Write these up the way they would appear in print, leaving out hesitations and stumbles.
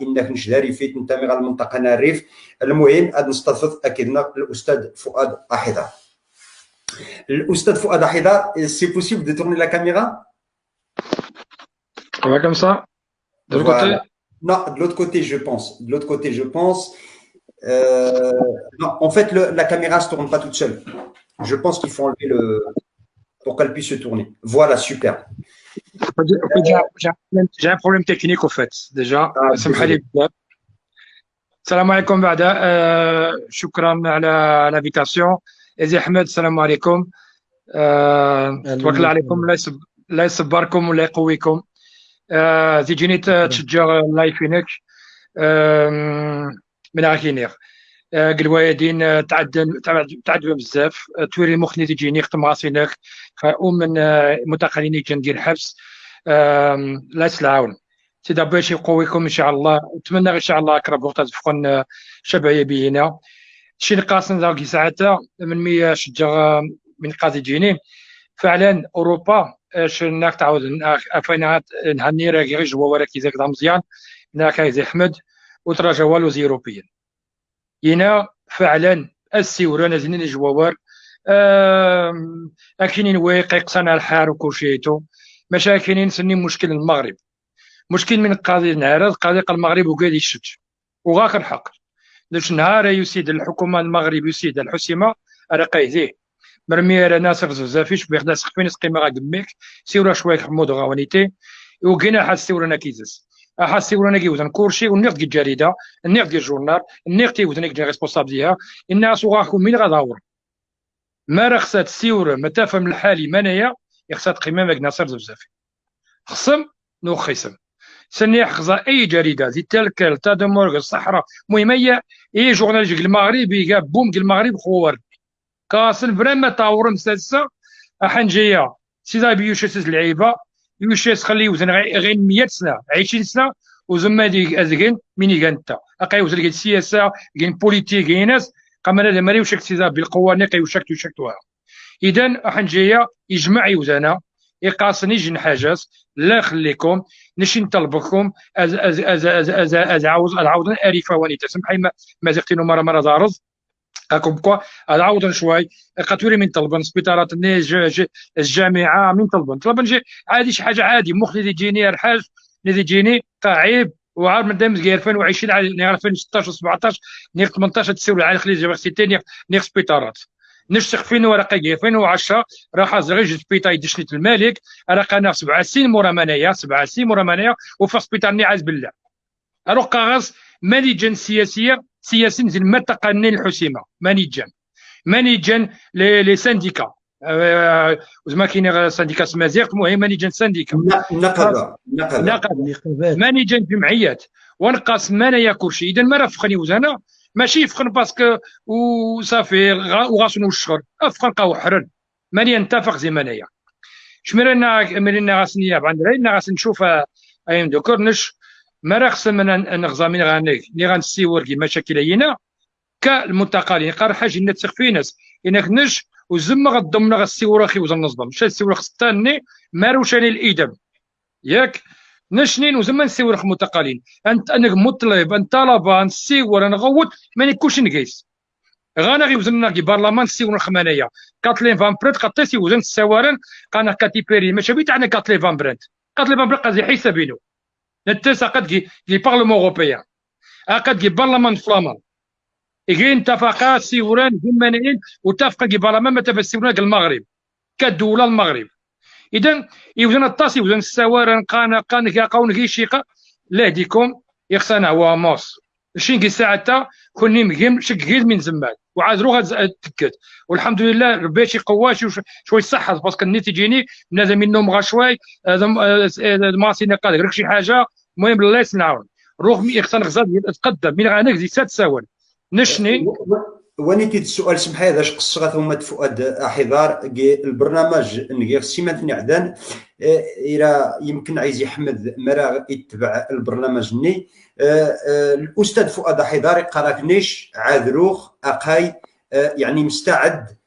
انك نشداري فيت ننتمي على المنطقه الريف. المهم غادي نستضيف اكيدنا الاستاذ فؤاد حيدر. الاستاذ فؤاد حيدر، سي بوسيبل دو تورني لا كاميرا. On va comme ça. De l'autre côté. Voilà. Non, de l'autre côté, je pense. De l'autre côté, je pense. Non, en fait, la caméra ne se tourne pas toute seule. Je pense qu'il faut enlever le. Pour qu'elle puisse se tourner. Voilà, super. J'ai un problème technique au fait, déjà. Désolé. السلام عليكم بعدا. شكرا على l'invitation. ازي احمد، السلام عليكم. تبارك الله عليكم، لا يصبركم ولا يقويكم. تجيني تشجع الله يكفينك من غاكينيغ قلوايدين تعدوا بزاف توري مخني تجيني ختم غاسينك من متقنين كندير حبس. لا يسلعون سيدا باش يقويكم ان شاء الله. نتمنى ان شاء الله اقرب وقت تفقون شبعيه بينا شي نقاصن ذاك ساعتها من مي شجع من قاضي جيني فعلا اوروبا شناك تعاود افينا نهني راكي غير جوا وراكي زاك مزيان ناك زي احمد وتراجع والو زي اوروبيين هنا فعلا السيوره نازلين جوار اكينين واقع قصنا الحار وكلشيتو مشاكلين سني مشكل المغرب مشكل من قاضي نهار قاضي المغرب وقال يشد وغاك الحق باش نهار يسيد الحكومه المغرب يسيد الحسيمه رقايزيه مرمي ناصر زوزافيش بيخدا سقفين سقيمه غاكميك سيورا شويه حمود غاونيتي وكينا حاسيورنا كيزس حاسيورنا كيوزن كورشي ونيق ديال الجريده النيق ديال الجورنال النيق تيوزن ديال ريسبونسابل ديالها الناس وغاكم من غادور ما رخصت السيوره ما تفهم الحالي منايا يخصها قيمه ماك ناصر زوزافي خصم نو خصم سني خزا اي جريده زي تلكل تا دمورغ الصحراء المهم اي جورنال ديال المغرب يقاب بوم ديال المغرب خوار كاسن فريمون طاورم سادسه حنجيه سيدا بيوشيس اللعيبه يوشيس خليه وزن غير 100 سنه 20 سنه وزما ديك ازكين ميني كانتا اقاي وزن السياسه كاين بوليتيك ناس قامنا هذا ماري وشك سيدا بالقوه نقي وشكت وشكتوها اذا حنجيه يجمع يوزنا يقاسني جن حاجات لا خليكم نشي نطلبكم از عاوز اريفه ونيتا سمحي ما زقتينو مره دارز هاكم بكوا عاودا شوي قاتوري من طلبن سبيطارات الجامعه من طلبن جي عادي شي حاجه عادي مخلي يجيني الحاج اللي يجيني عيب وعارف مادام 2020 على 2016 17 نير 18 تسول على الخليج يونيفرسيتي نير سبيطارات نشتق فين ورقه 2010 راح زغيج سبيطار يدشني الملك راه 7 سنين مورا منايا 7 سنين مورا منايا وفي سبيطار نعاز بالله اروح قاغص مانيجن سياسيه سياسيين زين ما تقنين الحسيمه مانيجن لي سانديكا وزما كاين سانديكا سمازيغ المهم مانيجن سانديكا نقابه مانيجن جمعيات ونقاس منايا كلشي اذا ما راه فخني وزانا ماشي يفخن باسكو وصافي وغاسنو الشهر افخن قاو حرن ماني نتفق زي منايا شمرنا غاسنيا عندنا غاس نشوف ايام دوكرنش ما رخص من نغزامين غانيك اللي غنسيور كي مشاكل هنا كالمتقالين قال حاجه نتسق في ناس انك نش وزما غضمنا غسيور اخي وزن نصدم مشى السيور خصتاني ماروشاني الادب ياك نشنين وزما نسيور اخ متقالين انك مطلب انت طلبه نسيور نغوت ما نكونش نقيس غانا غي وزننا كي برلمان سيور خمانيه كاتلين فان بريت قطيسي وزن السوارن قانا كاتيبيري ماشي بيتعنا كاتلين فان بريت كاتلين فان بريت قازي حسابينو نتسا قد كي بارلمون اوروبيان قد كي برلمان فلامان كاين اتفاقات سيوران جمانيين واتفق كي برلمان ما تفسيرنا المغرب كدوله المغرب اذا يوزن الطاسي يوزن السوارن قان كاقون كي شيقه لا ديكم يخصنا هو موس شي ساعتها كوني مقيم شكيل من زمان وعاد روح تكد والحمد لله ربي شي قواش شوي صحه باسكو النيت يجيني بنادم منهم غا شوي ماسينا قادر شي حاجه المهم الله يسنعون روح يخصنا غزاد يتقدم من غانك زي 6 ساعات نشني ونيتي السؤال سمحي هذا قصه هما فؤاد حضار البرنامج نغير سيمانتني عدن الى يمكن عايز يحمد مرا يتبع البرنامج ني الاستاذ فؤاد حضار قراكنيش عاذروخ اقاي يعني مستعد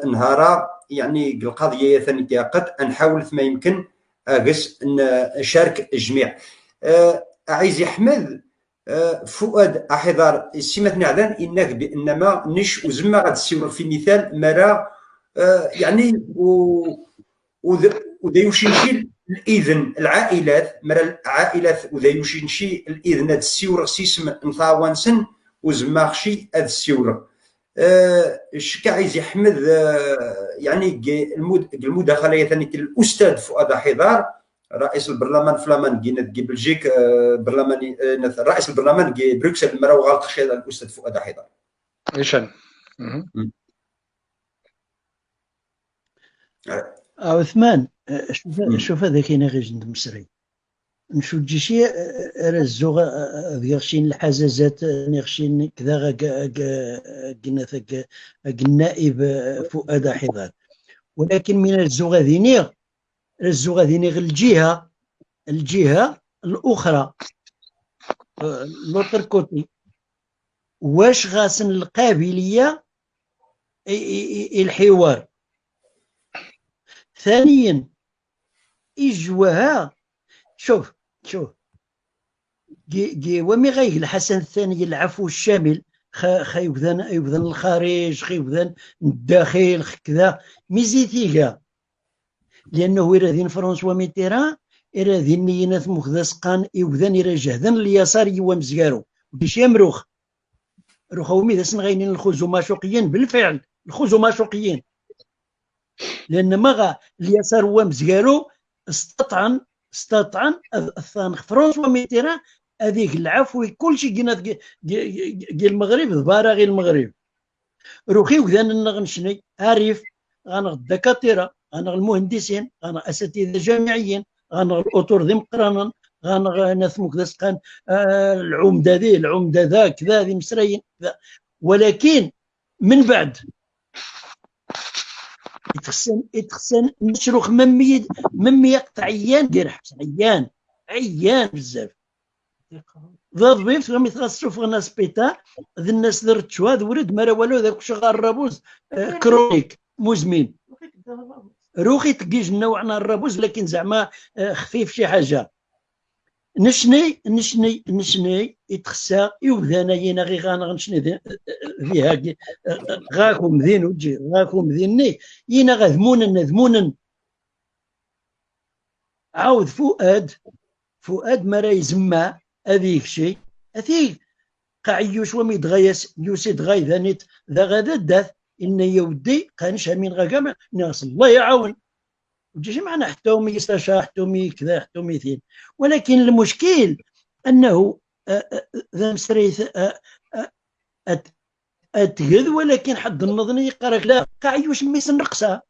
نهارا يعني القضيه ثاني تاقت نحاول ما يمكن اقص نشارك الجميع عايز يحمد فؤاد احضر السيمات نعدان انك بانما نش وزما غاد السيور في مثال مرا يعني وذا يمشي الاذن العائلات مرا العائلات وذا يمشي الاذن هاد السيور سيسم نثاوان سن وزما خشي هاد السيور الشكا عايز يحمد يعني المداخله ثاني الاستاذ فؤاد حضار رئيس البرلمان الفلامنجي نتجي بلجيك برلماني رئيس البرلمان جي بروكسل مرا وغلط خشيد الاستاذ فؤاد حضار نيشان عثمان شوف هذا كاين غير جند مصري نشوف جيشي رزوغ غيرشين الحزازات نغشين كذا قلنا النائب فؤاد حضار ولكن من الزغاذينيغ الجهة الأخرى لوتر كوتي واش غاسن القابلية الحوار. ثانيا إجواها شوف جي ومي غايق الحسن الثاني العفو الشامل يبذن الخارج يبذن الداخل كذا ميزيتيغا لانه يراذين فرنسوا ميتيران يراذين نينات مخدسقان يبذن يرا جهدن اليسار يوامزكارو وديش يمروخ روخو ميداسن غاينين الخوزو معشوقيين بالفعل الخوزو معشوقيين لان مغا اليسار وامزكارو استطعن الثان فرنسوا ميتيران هذيك العفو كلشي قلنا المغرب ضبارة غير المغرب روخي وذان نغنشني عارف غنغ الدكاتره غنغ المهندسين غنغ اساتذه جامعيين غنغ الاطر ذي مقرانا غنغ ناس مكدسقان العمده ذا كذا ذي مسريين ولكن من بعد يتخسن نشروخ ممي يقطع عيان دير حبس عيان بزاف ضاد بيف غامي تغسلوا غنا سبيطار ذي الناس درت شوا ورد مرا والو ذاك شغال الرابوز كرونيك مزمن روخي تقيج نوعنا الرابوز لكن زعما خفيف شي حاجه نشني يتخسى يوبدانا ينا غي غنشني فيها غاكم ذين وجي غاكم ذيني ينا غذمونا عاود فؤاد مرا يزما هذيك شيء هذيك قاعيوش ومي دغيس يوسيد غاي ذانيت ذا غادا داث ان يودي قانش من غاكا ناس الله يعاون وجيش معنا حتى ومي يستشا حتى ومي كذا حتى ومي ثين ولكن المشكل انه ذا مسريث اتغذ ولكن حد النظني يقرك لا قاعيوش ميس النقصه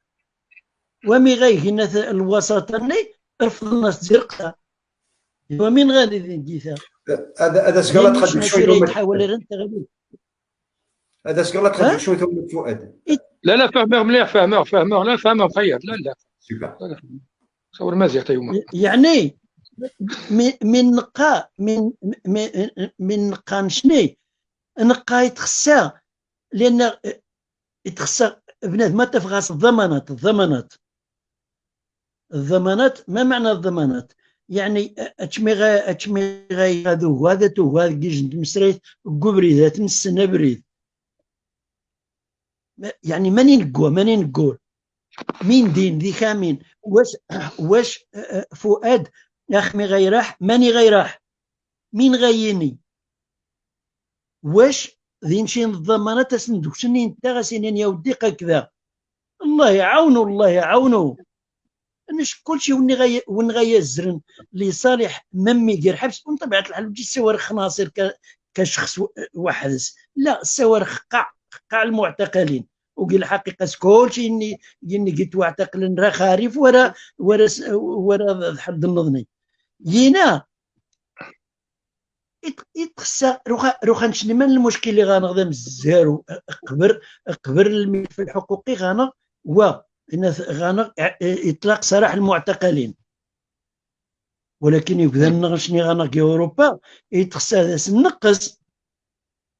ومي غاي هنا الوسط رفض الناس تزرقها ومن غادي نديثها هذا سكالات خدم شويه تحاول هذا سكالات خدم شويه فؤاد لا فاهمه مليح فاهمه لا فاهمه مخير لا سوبر صور مزيان حتى يوم يعني من نقا نشني نقا يتخسى لان يتخسى بنادم ما تفغاس الضمانات ما معنى الضمانات يعني اتشمي غاي هذو هذا تو هذا كيج مسريت قبري ذات نسنا بريد يعني ماني نقول مين دين ذي خامين واش فؤاد يا اخي غيراح ماني غيراح مين غيني واش ذي نشين الضمانات اسندوك شني انت غاسينين يا ودي كذا الله يعاونو نش كلشي ونغي الزرن لصالح ممي دير حبس بطبيعه الحال تجي الصواريخ خناصر كشخص واحد لا الصواريخ قاع المعتقلين وقال الحقيقه كلشي اني قلت واعتقل راه خارف ورا حد النظني ينا يتخسى روخا نشني من المشكل اللي غنغدا مزارو قبر الملف الحقوقي غانا غانا اطلاق سراح المعتقلين ولكن يبدا نغشني غانا كي اوروبا يتخسى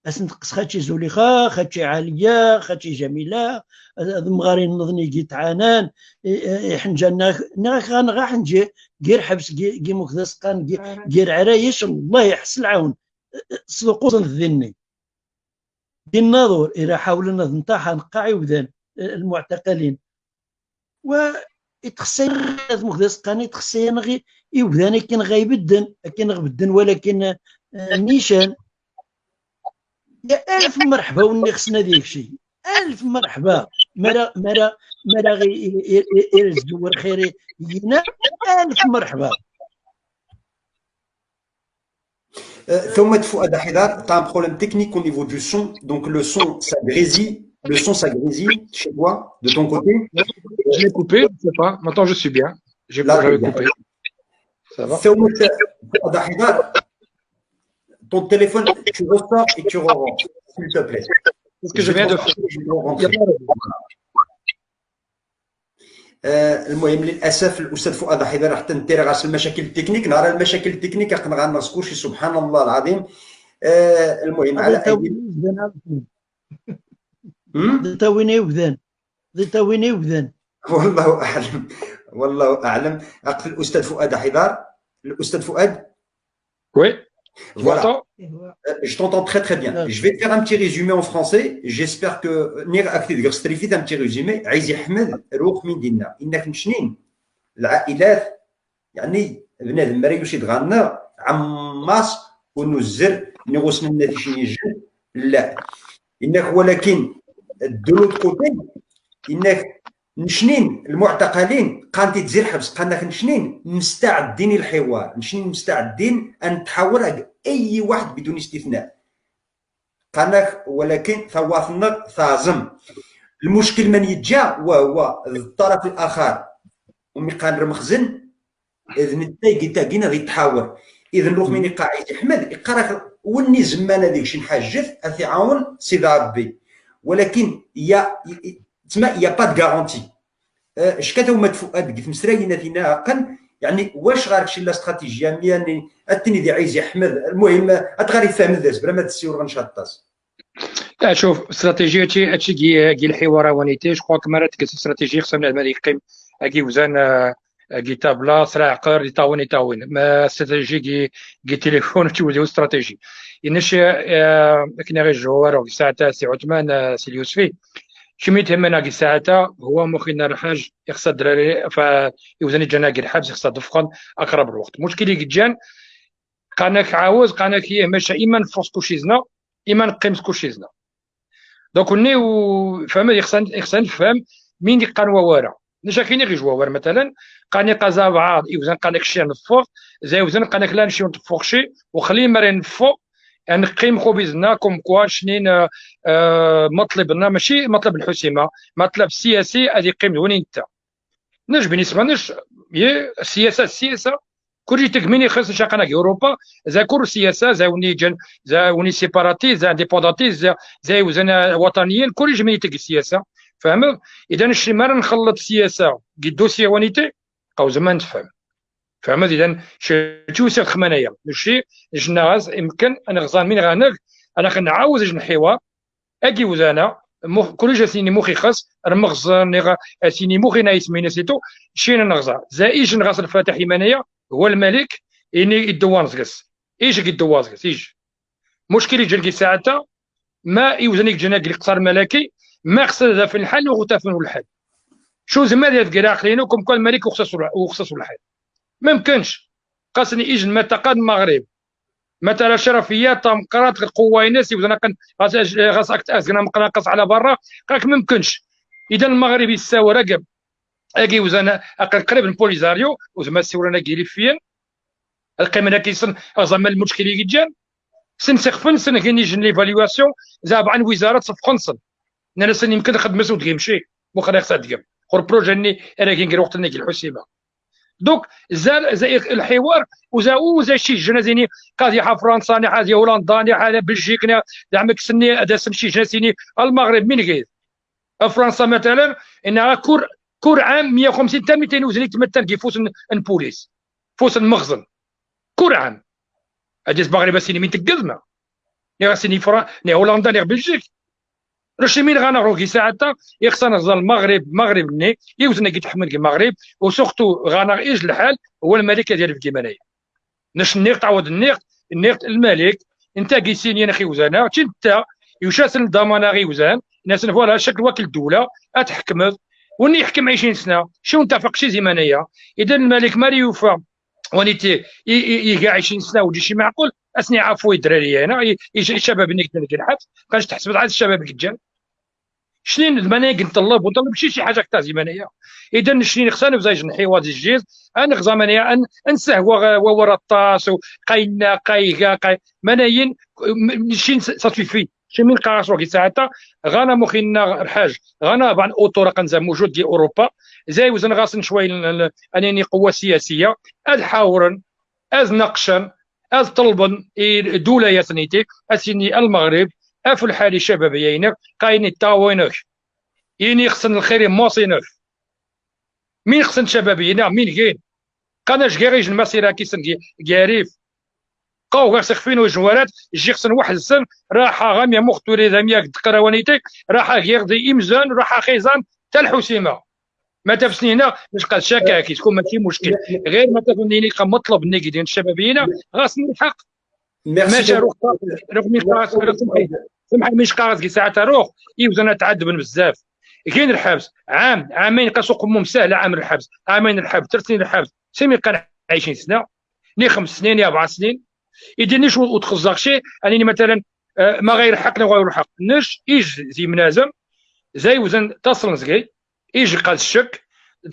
هذا نقص خاتشي زوليخا خاتشي عاليه خاتشي جميله المغارين نظني جيت عانان حنجانا غا حنجي غير حبس كي مكدسقان غير عرايش الله يحسن العون صدقوا الذني دي النظر إلى حاولنا نطاح نقع يوذان المعتقلين و يتخسين مقدس قاني تخسين غي يوذان كان غيبدن كان غبدن ولكن نيشان يا ألف مرحبا وني خصنا ديك الشيء ألف مرحبا مرا غي يرزقوا خيري ينا ألف مرحبا. Thomas Fouad Haidar, tu as un problème technique au niveau du son, donc le son ça grésille chez toi, de ton côté. Je l'ai coupé, je ne sais pas. Maintenant je suis bien. J'avais coupé. Ça va. Thomas Fouad Haidar, ton téléphone, tu ressors et tu rentres, s'il te plaît. C'est ce que je viens de faire. المهم للاسف الاستاذ فؤاد حيدر حتى نتيري غاس المشاكل التكنيك نهار المشاكل التكنيك غنرسكوش سبحان الله العظيم. المهم على تاويني وذان والله اعلم. الاستاذ فؤاد حيدر، الاستاذ فؤاد. Oui. Voilà. Je t'entends très très bien. Je vais te faire un petit résumé en français. J'espère que un petit résumé. عايز يحمد روح من دينا انك نشنين العائلات يعني بنادم مرا يوشي تغنى عماس ونزر نغوص من النتيجه يجن لا انك ولكن دولوت كوتي انك نشنين المعتقلين قانتي تزير حبس قالك نشنين مستعدين الحوار نشنين مستعدين ان نتحاور اي واحد بدون استثناء قالك ولكن ثواثنا ثازم المشكل من يتجا وهو الطرف الاخر ومي قال رمخزن اذن التايقي تاقينا غي تحاور اذن لوغ من قاعد احمد يقرا وني زمان هذيك شي نحاجث اثي عاون سيدي ربي ولكن تسمى يا با د غارونتي اش كتوما فؤاد قلت مسراينا فينا قن يعني واش غارك شي لا استراتيجيه يعني التني دي عايز احمد المهم اتغاري فهم الدرس بلا ما تسير غنشطاس. شوف استراتيجيتي هادشي كي الحوار وانيتي جو كوا مرات كاس استراتيجي خصنا بنادم يقيم كي وزان كي طابله صراع قر يطاون ما استراتيجي كي تليفون تولي استراتيجي ينش كنا غير الجوار ساعتها سي عثمان سي اليوسفي شمي تهمنا كي ساعتها هو مخينا الحاج يخص الدراري فيوزن الجناقي الحبس يخص دفقا اقرب الوقت مشكلي كجان قانك عاوز قانك هي ماشي اما نفوس كوشيزنا اما نقيم كوشيزنا دونك نيو فهم يخص نفهم مين قانوا وارا نشا كاين غير جوار مثلا قاني قازا بعض يوزن قانك شي نفوق زي وزن قانك لا نمشيو نتفوق شي وخلي مرين نفوق يعني نقيم خوبيزنا كوم كوا شنين مطلبنا ماشي مطلب الحسيمه مطلب سياسي هذه قيم وين انت نج بالنسبه نج السياسه كل تكميني خاص شاقنا اوروبا زا كور سياسه زا وني جن زا وني سيباراتي زا انديبوندانتي زا وزن وطنيين كل جميع تك السياسه فاهم اذا نشي مره نخلط سياسه كي دوسي وانيتي او زمان تفهم فاهم اذا شو خمانيه ماشي جناز يمكن انا غزان من غانك انا كنعاوز نحيوا اكي وزانا كل جاسيني مخي خاص رمغزان سيني مخي نايس مينسيتو شينا نغزا زائج نغاس الفاتح يمانيه هو الملك اني يدوانزكس ايش يدوانزكس ايش مشكل يجي ساعتها ما يوزنيك جناك القصر ملكي ما خصها في الحل وغتافن الحل شو زعما ديال كرا عقلينكم كل ملك وخصصوا الحل ما يمكنش قاسني ايجن ما تقاد المغرب مثلا شرفيه طمقرات قوه ناس يوزنا غاس اكت اسكنا مقناقص على برا قالك ما يمكنش اذا المغرب يساوي رقب اكي وزنا قريب من بوليزاريو وزعما سيورانا كيليفيا القيمه كيسن زعما المشكل اللي جان سنسخفن سن كاين يجن ليفاليواسيون زعما عن وزاره صفقنصن انا سن يمكن نخدم مسود كيمشي مو خليك صدق خور بروجيني انا كنقرا وقت نجي الحسيبه دوك زي الحوار وزا شي جنازيني قاضي فرنسا ني حاجه هولندا ني حاجه بلجيك ني زعما سني هذا شي جنازيني المغرب من غير فرنسا مثلا انها كور عام 150 حتى 200 وزني تمثل كيفوس البوليس فوس المخزن كور عام هادي المغرب سيني من تقزنا ني سيني ني هولندا ني بلجيك رشي مين غنغرو كي ساعتها يخصنا نغزا المغرب ني يوزنا كيتحمل المغرب وسورتو غنغيج الحال هو الملكه ديال كيمانايا نش النيق تعوض النيق الملك انت قيسيني انا خيوزانا انت يشاسن الضمانه غيوزان ناس فوالا شكل وكيل الدوله اتحكم وني يحكم 20 سنه شو نتفق شي زمنيه اذا الملك مالي يوفى ونيتي يقع 20 سنه ويجي شي معقول اسني عفو الدراري هنا الشباب اللي كنت الحبس كانش تحسب عاد الشباب الرجال شنين المناهج نطلب ونطلب شي حاجه كتا زمنيه اذا شنين خصنا بزاج نحيوا دي الجيز انا غزامانيه انسهوا وورا الطاس وقاينا قايغا مناين شين ساتفي شي من قاراش روكي ساعتها غانا مخينا الحاج غانا بعض اوطوره نزا موجود ديال اوروبا زي وزن غاسن شويه انني قوه سياسيه از حاورن از نقشن از طلبن دوله ياسنيتي اسيني المغرب اف الحالي شبابيينك قايني تاوينك يني خصن الخير موصينك مين خصن شبابينا مين كاين قناش كاعيج المسيره كيسن كياريف قاو غير سخفين وجوالات يجي خصن واحد السن راح غاميا مختوري زاميا تقراونيتك راح غيغدي امزان راح خيزان حتى الحسيمه ما تفسنينا باش قال شكاكي تكون ماشي مشكل غير ما تفنيني مطلب نيكي ديال الشبابيين غاسن الحق ماشي روح مين قاص سمح مش قاص كي ساعات روح يوزن تعذب بزاف كاين الحبس عام عامين قاسو قمهم سهله عام الحبس عامين الحبس 3 سنين الحبس سيمي كان 20 سنه ني 5 سنين يا 4 سنين يديرنيش وتخزق شي انني مثلا ما غير حقنا وغير حق نش يج زي منازم زي وزن تصل زكي يجي قاد الشك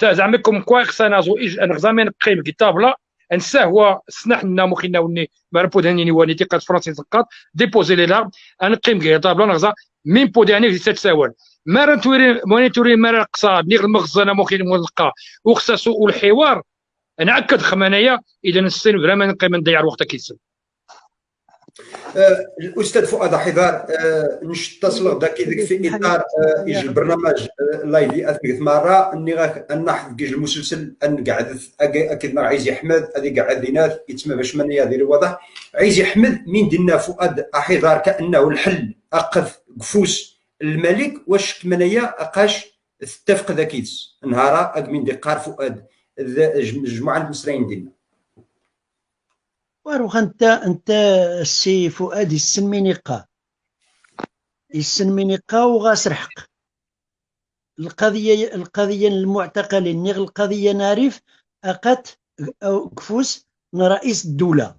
زعما كوم كوا خصنا زو يج انا زعما نقيم كتابله انساه هو سنحنا مخينا وني مربو داني وني تيقات فرنسي زقات ديبوزي لي لارب انقيم كتابله نغزا مين بوداني في تتساوى ما مونيتوري ما الاقتصاد نيغ المخزنه مخين ملقى وخصاصو والحوار نعكد خمانيه اذا السن فريمون نقيم نضيع الوقت كيسن الاستاذ فؤاد حضار نتصل داك في اطار البرنامج لايفي اثبت مره اني نحضر المسلسل ان قاعد اكيد ما عايز احمد هذه قاعد ناس يتسمى باش من يدير واضح عايز احمد مين دينا فؤاد حضار كانه الحل اقف قفوس الملك واش كمنيه اقاش تتفق ذاكيس نهار من دقار فؤاد الجماعه المصريين ديالنا واروخ انت السي فؤاد يسن وغاس رحق القضيه المعتقلين نيغ القضيه نعرف اقات كفوس رئيس الدوله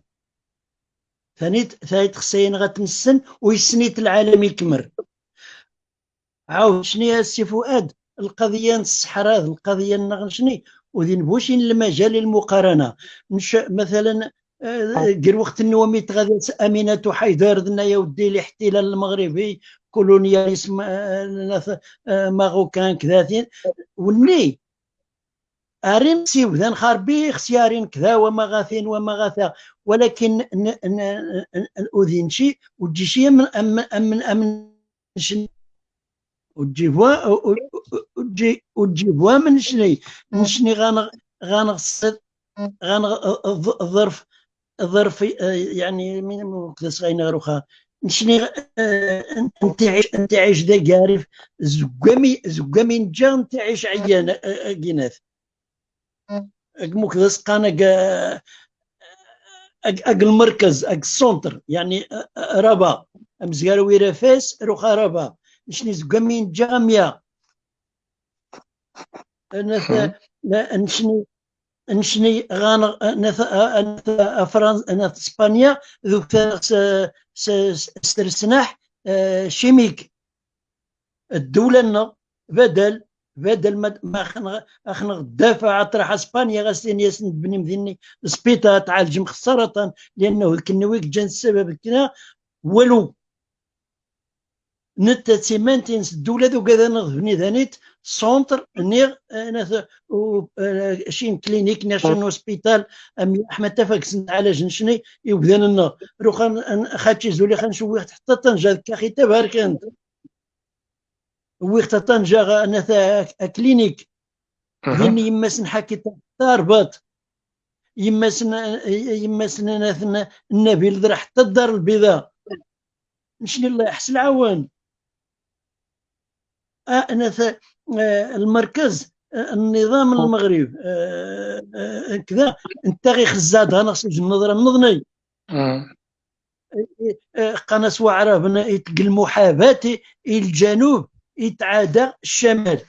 ثاني خصين غتنسن ويسنيت العالم يكمر عاود شنو السي فؤاد القضيه الصحراء القضيه النغنشني وذين بوشين المجال المقارنه مثلا دير وقت النومي تغادي امينه حيدر ذنا يا ودي الاحتلال المغربي كولونياليسم ماروكان كذا وني ارين سيوذان خاربي اختيارين كذا ومغاثا ولكن الاذين شي وتجي شي من شن وتجيبوا من شني غنغصد الظرف يعني من مقدس غينا روخا نشني انت عايش ذا قارف زقامي نجا انت عايش عيان جيناث مقدس قانا المركز السونتر يعني ربا امزغار ويرا فاس روخا ربا نشني زقامي نجا ميا نشني غان فرنسا اسبانيا ذوك استرسناح شيميك الدولة بدل ما خنا دافع طرح اسبانيا غاسين ياسن بني مديني سبيطا تعالج مخسرة لانه الكنويك جان السبب كنا ولو نتا سيمانتينس الدولة ذو كذا نغفني ذانيت سونتر نيغ شين كلينيك ناشن هوسبيتال امي احمد تفاكس على جنشني يبدا لنا روخا خاتشي زولي خنشوي حتى طنجة كاخي تبارك انت ويخت طنجة انا كلينيك ديني يمسن حكي تاربط يمسن النبيل ذرا حتى الدار البيضاء نشني الله يحسن العوان أنا المركز النظام المغرب كذا انت غي خزاد انا خصني النظره النظني قناة وعرب المحاباة الجنوب يتعادى الشمال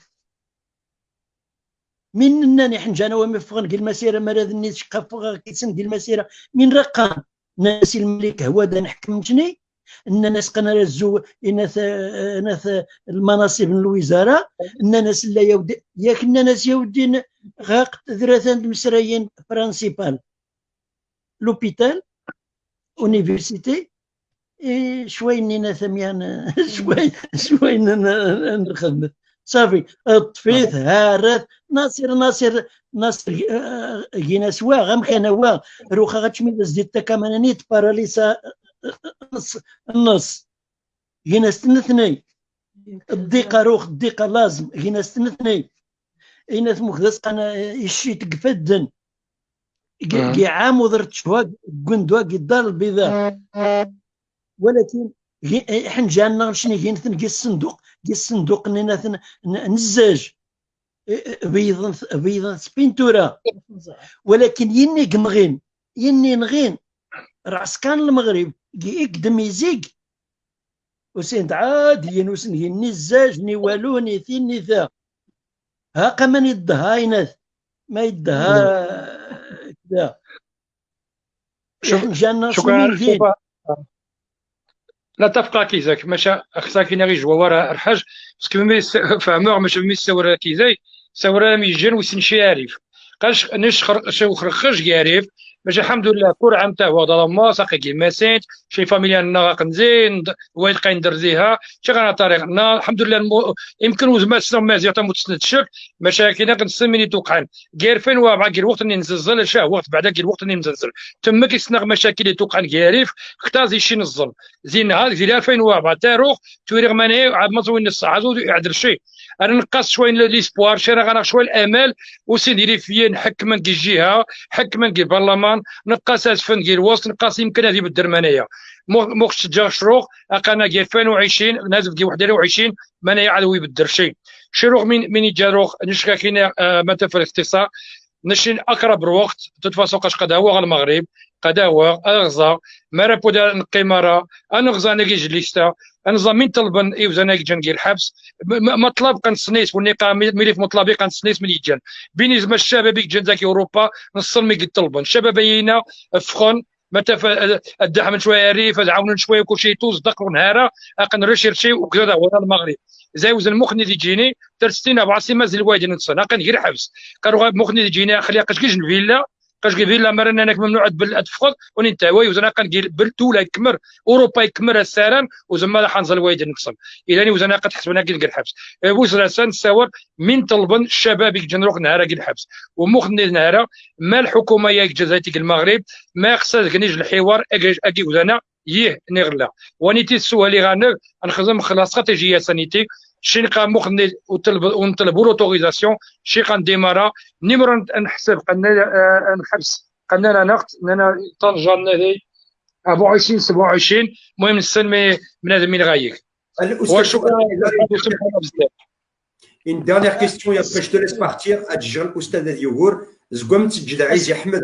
من أنني حنجانا ومفغن قل المسيرة مراد الناس شقا كيسن قل المسيرة من رقم ناس الملك هو دا نحكم جني ان ناس قنا رزو ناس المناصب من الوزاره ان ناس لا يودي ياك ان ناس يودين غاق ثلاثه مسريين برانسيبال لوبيتال اونيفرسيتي شوي نينا ثميان شوي نخدم صافي طفيت هارات ناصر جينا سوا غام كان هو روخا غتشمي زدت كمان نيت باراليسا النص جينا استنثني الضيقه روخ الضيقه لازم جينا استنثني اين ثمخذس انا يشي تقفدن كي عام وضرت شوا قندوا الدار البيضاء ولكن حنا جانا شنو نثن كي الصندوق نزاج بيض سبينتورا ولكن يني قمغين يني نغين راس كان المغرب كي يقدم يزيق وسند عادي نوسن نزاج ني والو ني ثين ني ذا ها كمان يدها يناث ما يدها كذا جانا شكرا. لا تبقى كيزاك ماشا اختار كي نغي جوا ورا الحاج باسكو مي فهموا ماشي مي سورا كيزاي سورا ميجن وسنشي يعرف قاش نشخر شو خرج يعرف باش الحمد لله كل عام تا هو ضرما ساقي كيما سيت شي فاميليا ناق نزين وين قاين درزيها شي غير طريقنا الحمد لله يمكن وزما سنه ما زيتا متسند الشك مشاكل كنسميني توقعن كير 2004 كير وقت اني نزلزل شا وقت بعدا كير وقت اني نزلزل تما كيسنغ مشاكل اللي توقعن كيعرف اختازي شي نزل زين هذا زين 2004 تاروخ توريغ ماني عاد ما زوين الصحه زود يعدل شي انا نقص شويه ليسبوار شي راه غناخ شويه الامال وسيديري فيا نحك من كي الجهه حك من كي البرلمان نقص اسفن كي الوسط نقص يمكن هذه بالدرمانيه مخش تجا شروق اقانا كي 2020 نازل كي 21 ماني عاد يبدر شيء شروق من يجا روخ نشكا كاين مثلا في الاختصار نشين اقرب الوقت تتفاصل قاش قد هو المغرب قد هو اغزا مرابو دا نقيمارا انغزا نجي جليستا انزا من طلبا ايوزانا جنجي الحبس مطلب كنسنيس والنقا مليف مطلبي كنسنيس من يجن بيني زعما الشباب يجن ذاك اوروبا نصل مي طلبا الشباب يينا فخون متى الدعم شويه ريف عاونوا شويه كل شيء توصدق ونهارا كنريشيرشي وكذا هو المغرب زاوز المخني دي جيني ترستينا بعصي مازال الوايد نتصنع غير حبس كانوا مخني دي جيني خليها قاش كيجن فيلا قاش فيلا مرنا انك ممنوع بالاتفق وننتهي وزنا كنقيل بالتولا يكمر اوروبا يكمر السلام وزما حنزل الوايد نقسم اذا وزنا قد حسبنا كي الحبس وزنا سنساور من طلبا الشباب يجنروك نهار الحبس ومخني نهار ما الحكومه يا جزائريه المغرب ما خصها كنيج الحوار اكي وزنا نغلا ونيتي السؤال اللي غنغ نخدم خلاص استراتيجيه سانيتي شي نلقى مخني ونطلبوا لوتوريزاسيون شي قنديمارا نمر نحسب قلنا نحبس قلنا نقط انا طنجه هذه 24 27 المهم نسلمي بنادم من غايك Une dernière question et après je te laisse partir. أتجر الأستاذ يوغور زقوم تجد عايز يحمد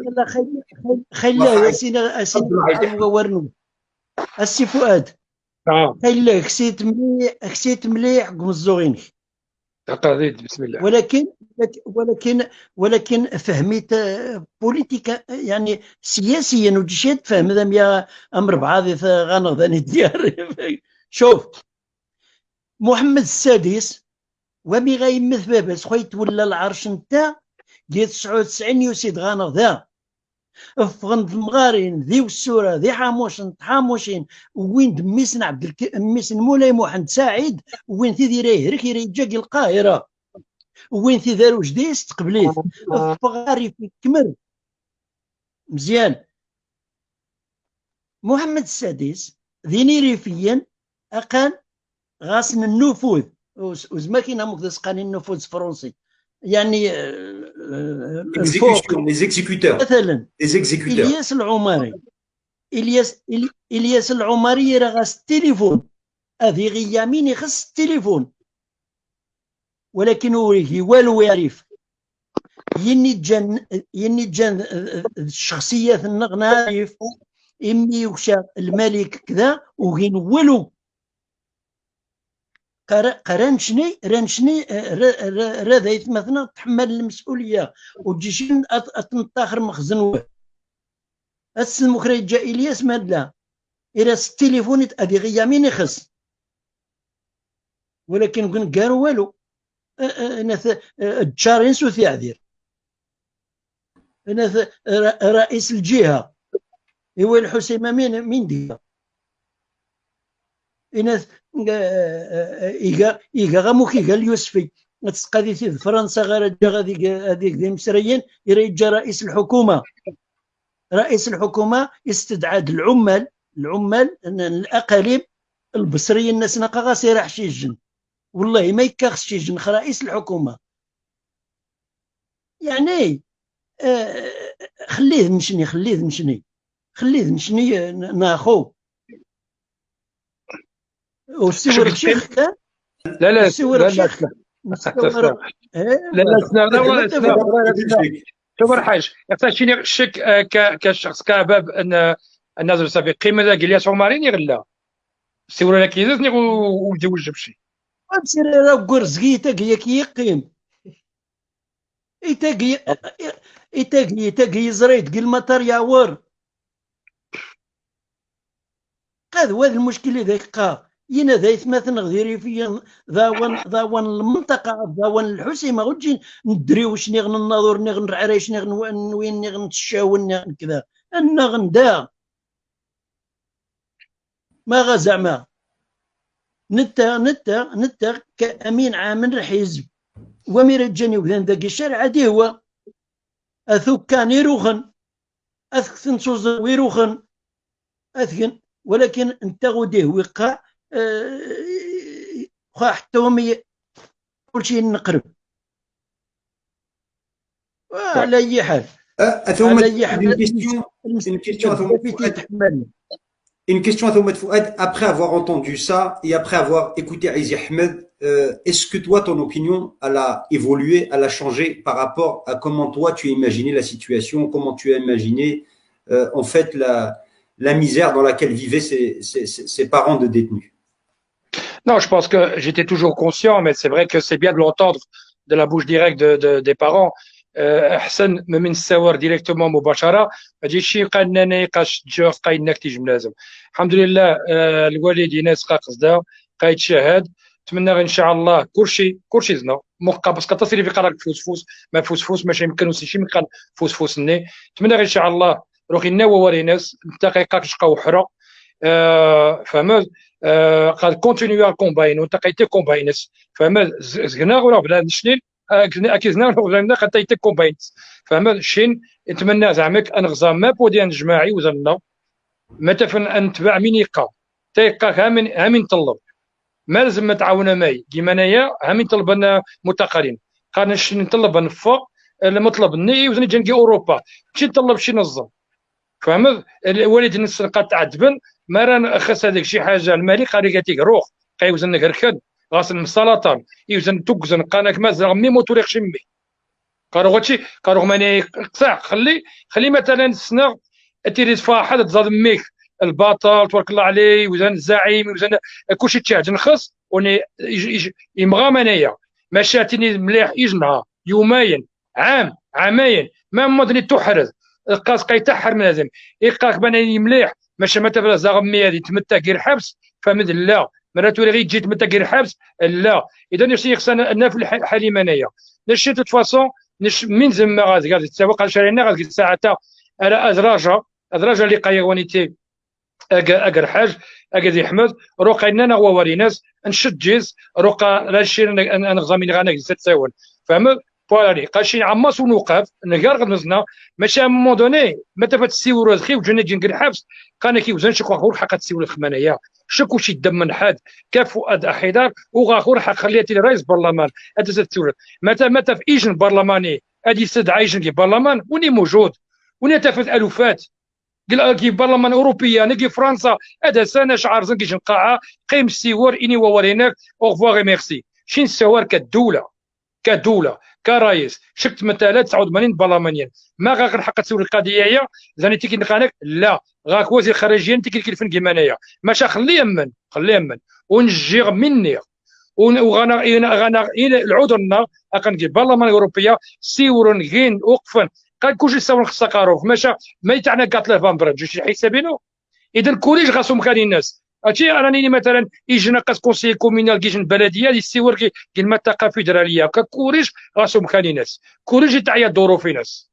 خليه ياسين ورنو السي فؤاد خليه كسيت مليح قم الزوغينك بسم الله ولكن فهميت بوليتيكا يعني سياسيا وجيت فهم ذا يا امر بعض غنغ ديار شوف محمد السادس ومي غيمث بابس خويت ولا العرش نتا ديال 99 يسيد غنغ ذا فغند المغارين ذي والسوره ذي حاموشين وين دميسن ميسن مولاي محمد سعيد وين ثي ديريه ركي ريجاك القاهره وين ثي دارو جديس تقبليه فغاري في كمر مزيان محمد السادس ذيني ريفيا اقان غاسن النفوذ وزما كاين مقدس قانون النفوذ الفرنسي يعني مثلا الياس العمري راه غاس التليفون هذه غيامين يخص التليفون ولكن وريه والو يعرف يني جان الشخصيات النغناريف إمي يخشى الملك كذا وغين ولو رانشني راذا مثلا تحمل المسؤوليه وتجي تنطاخر مخزن السلم خري جا الياس مالا الى التليفون ادي غيا مين يخص ولكن كون قالوا والو انا الجارين سوثي عذير انا رئيس الجهه هو الحسيمه مين ديها إناث إيجا غاموكي قال يوسفي تسقادي في فرنسا غير هذيك ذي مسريين يرجع رئيس الحكومة. رئيس الحكومة استدعى العمال الأقاليم البصريين الناس نقا سير حشيجن والله ما يكاخش شيجن رئيس الحكومة يعني خليه نشني ناخو وسيور الشيخ كان لا سيور الشيخ شوف الحاج يعطيني الشك كشخص كباب ان الناس صافي قيمه الياس عمرين يغلا سيور لك يزني ويتوجب شي سير راه كرزقيتك هي كي يقيم إيتاقي زريت قل مطر يعور هذا هو المشكل اللي ذاك ينا ذا يتمثل غيري في ذاون المنطقة ذاون الحسيمة غتجي ندري واش نغن الناظور نغن العرايش نغن وين نغن الشاون نغن كذا النغن دا ما غا زعما نتا كأمين عام الحزب ومير الجاني وذان ذاك الشارع عادي هو أثوك كان يروخن أثك تنصوص ويروخن أثكن ولكن انت غوديه وقع حتى هم كل شيء نقرب على اي حال Une question à Thomas Fouad, après avoir entendu ça et après avoir écouté Aïzi Ahmed, est-ce que toi, ton opinion, elle a évolué, elle a changé par rapport à comment toi tu as imaginé la situation, comment tu as imaginé en fait la misère dans laquelle vivaient ses parents de détenus? Non, je pense que j'étais toujours conscient, mais c'est vrai que c'est bien de l'entendre de la bouche directe des parents. احسن من السوار ديريكتومون مباشره ما تجيش شي قالنا نيقاش تجا قايدناك تيجي ملازم. الحمد لله الوالد ناس قصده قايد شهاد نتمنى ان شاء الله كلشي زنا موقع بس كتصيري في قرارك فوس ما فوس ماشي يمكن شي مكان فوس ني نتمنى ان شاء الله روحي نوا ناس دقيقه شقاو حره فما قال كونتينيو كومباين وتقيتي كومباينس فما زغنا ولا بلا نشني اكيد زنا حتى يتكومباينت فما شين نتمنى زعمك انغزا ما بوديان جماعي وزنا متى نتبع مين يقا تيقا هامين طلب ما لازم تعاونا ماي كيما انايا هامين طلب لنا متقارين قال نطلب نفق المطلب ني وزني جنكي اوروبا ماشي نطلب شي نظم فهمت الوالد نسرقه تعذبن ما راه خاص هذاك شي حاجه المالك قال لك روح قيوزن غركد غاسل مسلطان يوزن توكزن قانك مازال مي موتوريق شمي قالوا هادشي قالوا ماني قطع خلي مثلا السنه تيري فاحد تزاد ميك البطل تبارك الله عليه وزن الزعيم وزن كلشي تشاهد نخص وني يمغى منايا مشاتني مليح يجنها يومين عامين ما مدني تحرز قاس قيتحر من لازم يقاك بناني مليح ماشي مثلا زغمي هذه تمتى غير حبس فمد لا مرات ولا غير جيت متى غير حبس لا اذا نفسي خصنا انا في الحليمه انايا نشي توت فاسون من زعما غادي تساوق على شارعنا غادي ساعتها على ادراجه اللي قايوانيتي اقر حاج اقدي احمد روقينا انا هو وريناس نشد جيز روقا لا شي نغزامين غانا تساون فهمت فوالا قاشي عماس ونوقف نقار غنزنا ماشي ا مون دوني متى فات السيور خي وجنا جي نقر حبس كان كيوزن شي خور حق تسيور الخمانيه شكو شي دم من حد كفؤاد احيدار وغاخور حق خليتي رئيس برلمان هذا تسول متى في ايجن برلماني ادي سد عايشن في برلمان وني موجود وني تفت الوفات قال كي برلمان اوروبيا نجي فرنسا هذا سنه شعار زنكي نقاعه قيم السيور اني ووريناك اوغفوار ميرسي شين السوار كدوله كرايس شكت مثلا 89 برلمانيا ما غير حق تسول القضيه هي زاني تيكي نقانك لا غاك وزير خارجيه تيكي كيفن كيما انايا ماشي خليه يمن ونجي مني وغانا غانا العذرنا كنجي البرلمان الاوروبيه سيورن غين وقفا قال كلشي ساون خصها قاروف ماشي ما يتعنا قالت له فامبرج شي حسابينو اذا كلش غاسهم خالي الناس هادشي راني مثلا يجي ناقص كونسي كومينال كيجي البلديه اللي السيور كلمه الثقافه فيدراليه ككوريج غاسهم خالي ناس كوريج تعيا دورو في ناس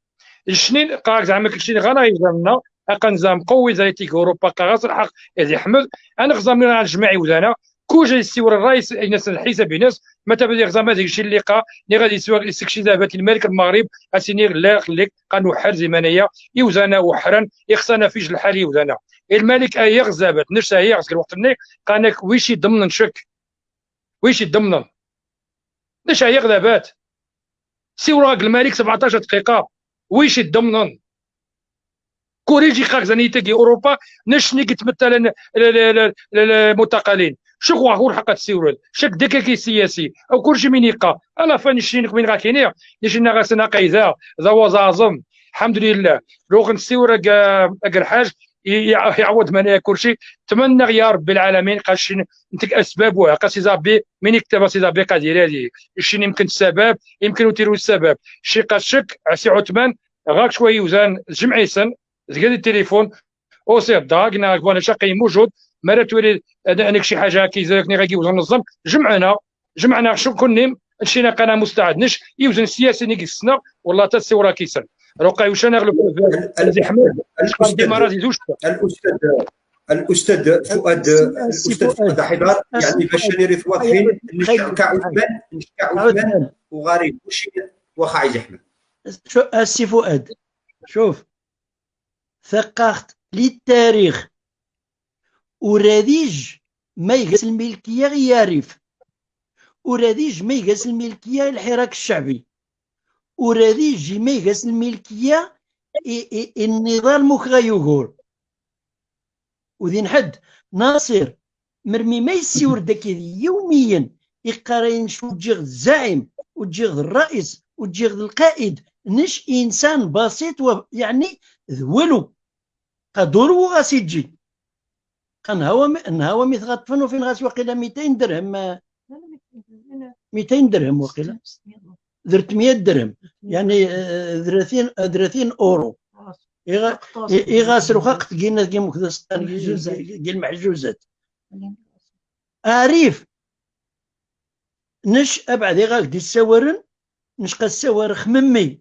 الشنين قاك زعما كلشي غانا يزامنا نظام قوي زيتيك اوروبا غاص الحق يا حمد انا غزام على الجماعي وزانا كوجا يسيور الرئيس الناس الحساب ناس متى بدا غزام هذاك الشيء اللقاء اللي غادي يسوى يستكشي ذهبات الملك المغرب اسيني لا خليك قانو حر زمانيه يوزانا وحرا يخصنا فيج الحالي يوزانا الملك اي غزابات نفسها هي غسل الوقت مني قانك ويشي ضمن شك ويشي ضمن نش هي غزابات سيور الملك 17 دقيقه ويشي ضمن كوريجي خاك زانيتي اوروبا نشني كتمثل المعتقلين شو هو الحق تسيورل شك دكاكي سياسي او كلشي من يقا الا فاني شينك من غاكينيا نشينا غاسنا قيدا ذا وزازم الحمد لله لو غنسيور الحاج يعوض منها كلشي تمنى يا رب العالمين قاش نتك اسباب وقاسي زابي من يكتب سي زابي قادير هذه شي يمكن السبب يمكن يديروا السبب شي قاشك عسي عثمان غاك شويه وزان جمعيسن زكاد التليفون او سي داغنا وانا شاقي موجود مرات تولي انك شي حاجه كيزاكني غادي يوزن النظام جمعنا شو كنيم شينا قناه مستعد نش يوزن السياسي نيك السنه والله تا السيوره كيسن رقا واش نغلب الذي حمد الاستاذ فؤاد حضار يعني باش نريد واضحين نشكع عثمان وغريب وشي واخا عايز احمد السي فؤاد شوف ثقافت للتاريخ وراديج ما يقاس الملكيه غير يعرف وراديج ما يقاس الملكيه الحراك الشعبي وراديج ما يقاس الملكيه النضال مخ غيوغور وذين حد ناصر مرمي ما يسيور داكي يوميا يقارن شو تجيغ الزعيم وتجيغ الرئيس وتجيغ القائد نش انسان بسيط يعني ذولو قدورو غاسي تجي نهاوى مثل غطفن وفين غاسي وقيلا 200 درهم 200 درهم وقيلا درت 100 درهم يعني 30 اورو يغاسر وقت قينا كيما كذا سطان كي المحجوزات عارف نش ابعد غاك دي السوارن نشقى السوارخ ممي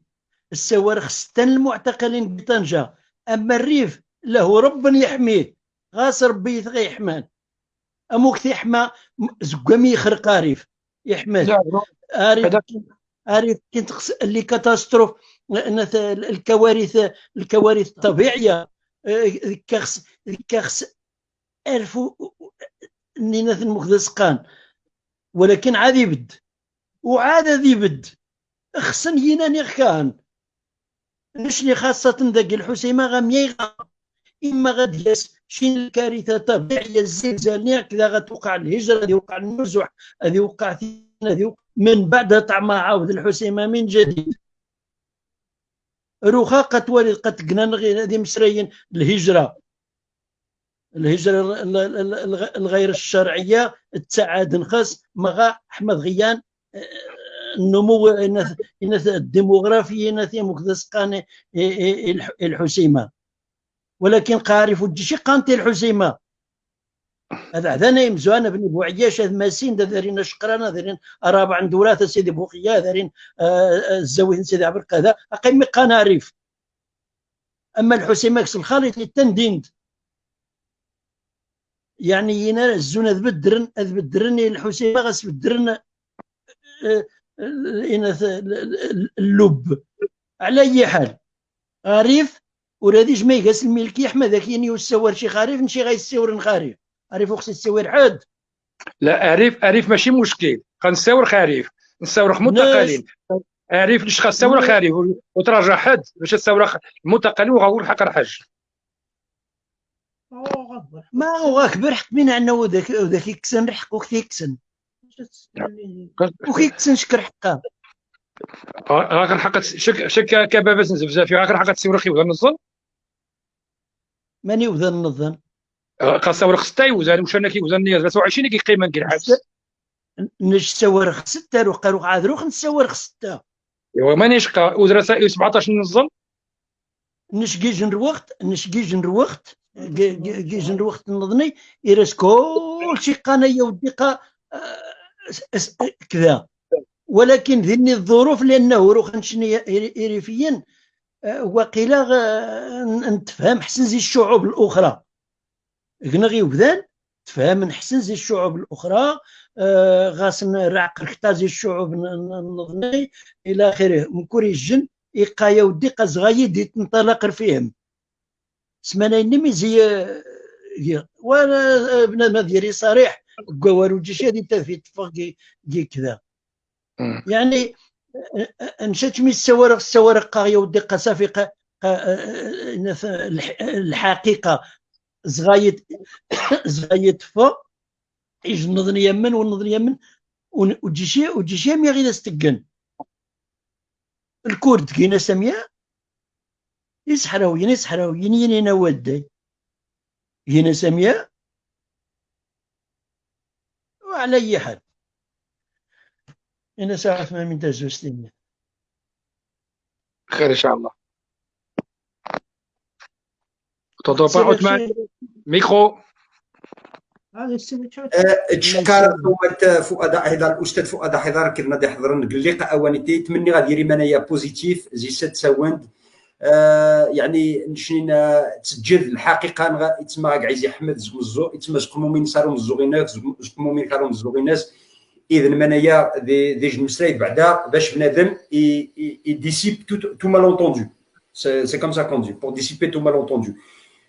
السوارخ ستان المعتقلين بطنجة اما الريف له رب يحميه غاس ربي غيحمان اموك تيحمى زقامي يخرق عارف يحمد عارف كنت اللي كاتاستروف الكوارث الطبيعيه كاخس الف نينات المخدسقان ولكن عاد يبد وعاد ذي بد اخسن يناني خان نشني خاصه ذاك الحسيمه غاميغا اما غادي ياس شين الكارثه الطبيعيه الزلزال كذا غتوقع الهجره غادي يوقع النزوح غادي يوقع من بعد طعم عاود الحسيمه من جديد روخا قتولي قد قنان غادي مسريين الهجره الغير الشرعيه التعاد نخص مغا احمد غيان النمو الديموغرافي نثي مكدسقان الحسيمه ولكن قارف الجيش قانتي الحسيمه هذا نايم زوانا بن بوعياش هذ ماسين دارين شقرانا دارين رابع ندورات سيدي بوقيا دارين الزوين سيدي عبر كذا اقيم قناريف اما الحسيمه كس الخالط التنديند يعني ينا الزون اذ بدرن الحسيمه غاس بدرن اللب على اي حال عارف وراديش ما يقاس الملكي احمد ذاك يسور شي خريف نشي غيسور نخريف عارف وخص يسور حد لا عارف ماشي مشكل غنساور خريف نساور متقالين عارف ليش خاص خريف وتراجع حد باش تساور المتقالين وغاول حق الحاج ما هو كبر حق من عندنا وذاك يكسن رحق وكيكسن وكيكسن شكر حقا غاك الحق شك كبابات بزاف غاك الحق تسورخي ولا نظن ماني وذا النظن قاصور خصتا وزان مش انا كيوزن 23 كي قيمه كي الحبس نش سوار ستة روقا روق عاد روق نسوار ستة ايوا مانيش وزرا 17 نظن نش جيج نروخت جيج نروخت نظني إيرس كلشي قنايا ودقة كذا، ولكن ذني الظروف لأنه روخ نشني إيريفيا وقيلا نتفهم حسن زي الشعوب الأخرى غنغي وبذان تفهم نحسن زي الشعوب الأخرى غاسن رعق ركتا زي الشعوب النظني إلى آخره مكوري الجن إقايا ودقة زغايد يتنطلق فيهم سمانا إنمي زي وانا بنادم ديالي صريح قوارو جيش هادي تافي تفاق كذا يعني نشات مي السوارق قاغيه ودقه صافي الحقيقه زغايد فا يج نظن يمن ونظن يمن وجيشي مي غير استقن الكرد كينا سميه يسحراو ينينا ودي هنا سميه وعلى اي حال انا ساعه ما من تزوج سنين خير ان شاء الله. تفضل با عثمان ميكرو. تشكر فؤاد حضار الاستاذ فؤاد حضار كنا غادي يحضر اللقاء اوانيتي تمني غادي يري منايا بوزيتيف زي 7 سواند يعني نشنين تسجل الحقيقه يتما عايز يحمد زمزو يتما زقمومين صاروا مزوغيناك زقمومين كانوا مزوغيناس اذن منايا دي جنسلاي بعدا باش بنادم يديسيب تو مالونتوندو سي كوم سا كون دي بور ديسيبي تو مالونتوندو.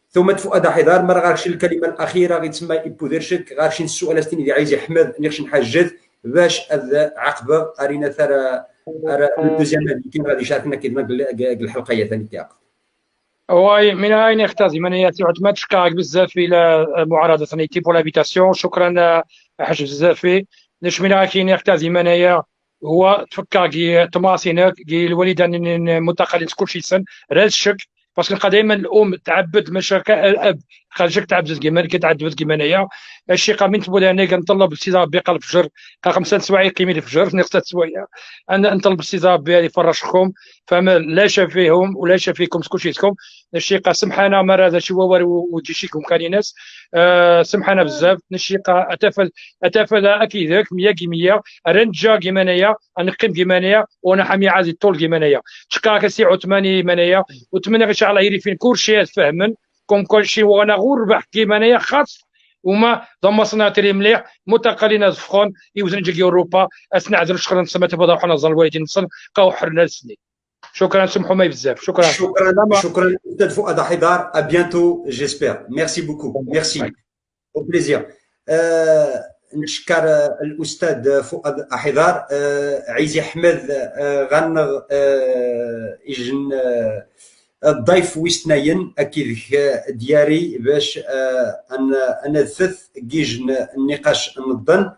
ثم فؤاد حضار ما غارش الكلمه الاخيره غيتسمى يبودرشك غارش السؤال اللي عايز يحمد نيرش نحجد باش عقبه ارينا ثرى الدوزيام اللي غادي يشاركنا كيما الحلقه ثاني تاعك واي من هاي نختازي من هي عثمان تشكرك بزاف الى معارضه ثانيتي بور لافيتاسيون شكرا حاج بزاف نش من هاي كاين نختازي من هي هو تفكر كي توماسينك كي الوالدين متقلين كلشي سن راه الشك باسكو نلقى دائما الام تعبد مشاكل الاب خرجك تعبد كيما كتعذبت كيما انايا الشيء قامين تقول انا كنطلب الاستضافه بقلب الفجر 5 سوايع قيمه الفجر نقص سوايع انا نطلب الاستضافه بهذه فرشكم فما لا فيهم ولا فيكم كلشيتكم الشيء سمحنا مرة هذا شي ووار وتجيكم كان ناس سمحنا بزاف الشيء اتفل اكيدك 100% رنجا كيما انايا نقيم كيما انايا وانا حامي عازي الطول كيما انايا تشكاك سي عثماني منايا وتمنى ان شاء الله يري فين كلشي فهمن كم كلشي وانا غربح كيما انايا خاص وما ضم صناعتي مليح متقلين زفخون يوزن جي اوروبا اسنعذر شكرا نسمى تفضل حنا نظن الوالدين نصن قاو حرنا السنين شكرا سمحوا معي بزاف شكرا شكرا استاذ فؤاد حضار ا بيانتو جيسبر ميرسي بوكو ميرسي او بليزير نشكر الاستاذ فؤاد حضار عايز احمد غنغ يجن الضيف ويستناين اكيد دياري باش انا ثث كيج النقاش نظن